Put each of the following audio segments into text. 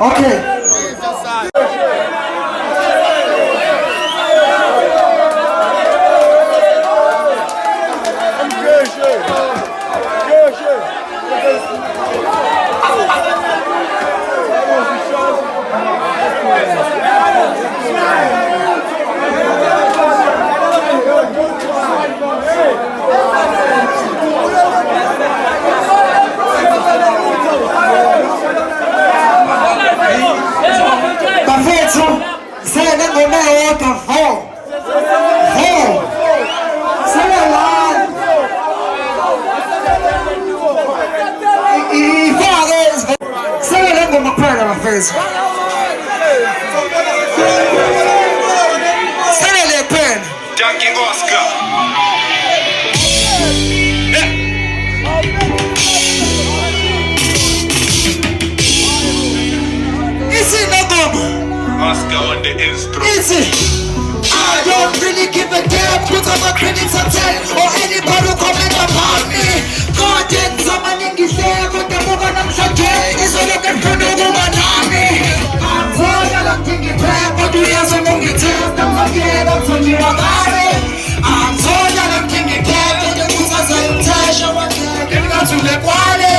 Okay. Dunking Oscar. Easy, no good. Oscar on the instrument. Easy. I don't really give a damn. Put on my credits on 10 or anybody who comment about me. God did someone in this day, but the woman I'm so dead is all looking for the woman on me. I'm told I don't think it's bad, but we have some movie tales. Don't forget, I'm so new about it. I'm told I don't think it's bad, but the woman I'm so tired. Show what you're giving out to the quality.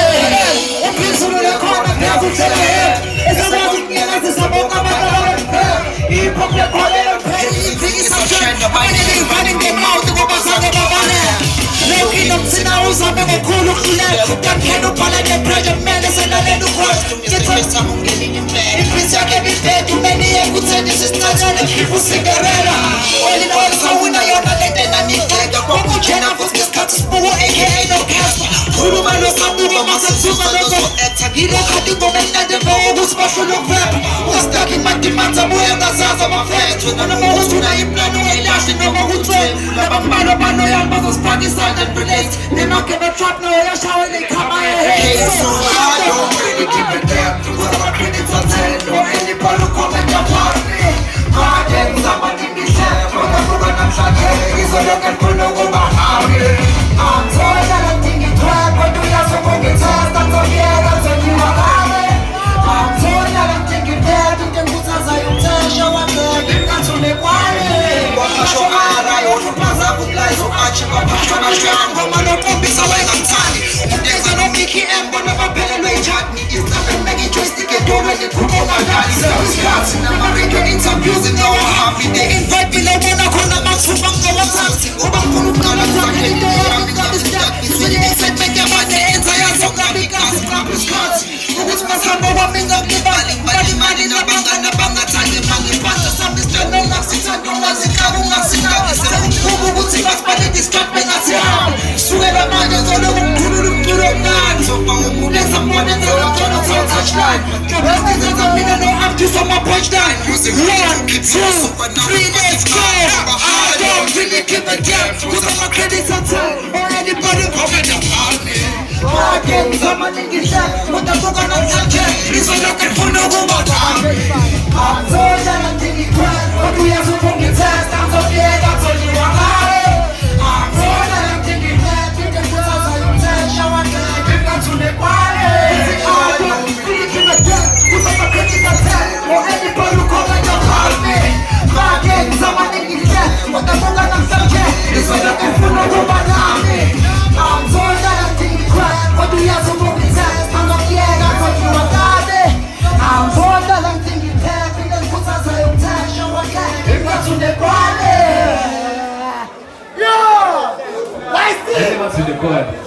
If you see the corner, never tell it. It's a lot of me, and it's a book of my life. Hip hop, the quality. Running them out, the woman's on the money. Looking up to now, I'm a cool look left. That kind of palette, the project man is another cross. Get up, someone getting in bed. If it's a heavy bed, too many I could say this is not a people cigarette. All in all, so when I am a lady, I need to go to Jenna for this cut to spoon, aka no cast. Who I know some woman must have super logo. He don't have to go and the bow was special of rap. Was stuck in my demands, I'm wearing the size of my friends. When I'm almost to the plan, I lost in over who train. Never mind about no young brothers, Pakistan and relates. They're not gonna trap no air shower, they come my head. So I don't really give a damn. What my credits are telling or anybody who comment about me. God damn, someone in this shit. But I'm going to shut it. He's all looking for no woman out here. I'm told I don't think it's bad, but do you have some movie test? That's all, yeah, that's all you about it. I'm told I don't think it's bad, but the moves as I tell, show up there, give that to me, why? Show I want to pass up with lies, so I check up, I'm not sure I'm going to pump this away, I'm tiny. There's no Mickey M, but never better way, Jack. It's not a mega joystick, it don't really put on my daddy. Service cards, and I'm making interviews in our happy. They invite me, they want to call them out, so I'm going to taxi. Oh, I'm going to call them back, and they have me got this jack. So they said, make them on the entire song, I'm because it's not this cards. Which must have no one being up the valley, body, man, in a bang, and a bang, a tiny bang, and pass the sun, Mr. No, I'm sitting on the ones in Kabu, I'm sitting on the sun. Who would see us, but it is trapping us here. Swear the man is all over, put up nine. So far, we put some money, so I'm trying to touchline. The best is that I'm in a no empty from my punchline. 1, 2, 3, let's go. I don't really give a damn. Put on my credits on time, or anybody comment about me. I can't someone in this shit, but the book on the subject is looking for no woman. I'm told that I'm thinking crap, but we have to put the test. I'm so yeah, that's all you want. I'm told that I'm thinking crap, you can put us on your test. Show and tell, give that to the quality. I don't really give a damn, put on my credits on time, or anybody who comment about me. I can't someone in this shit, but the book on the subject is looking for no woman. I'm told that I'm thinking crap, but we have to put the test. I'm not yeah, that's what you want. I'm told that I'm thinking crap, you can put us on your test. Show and tell, give that to the quality. Yo! Why is it?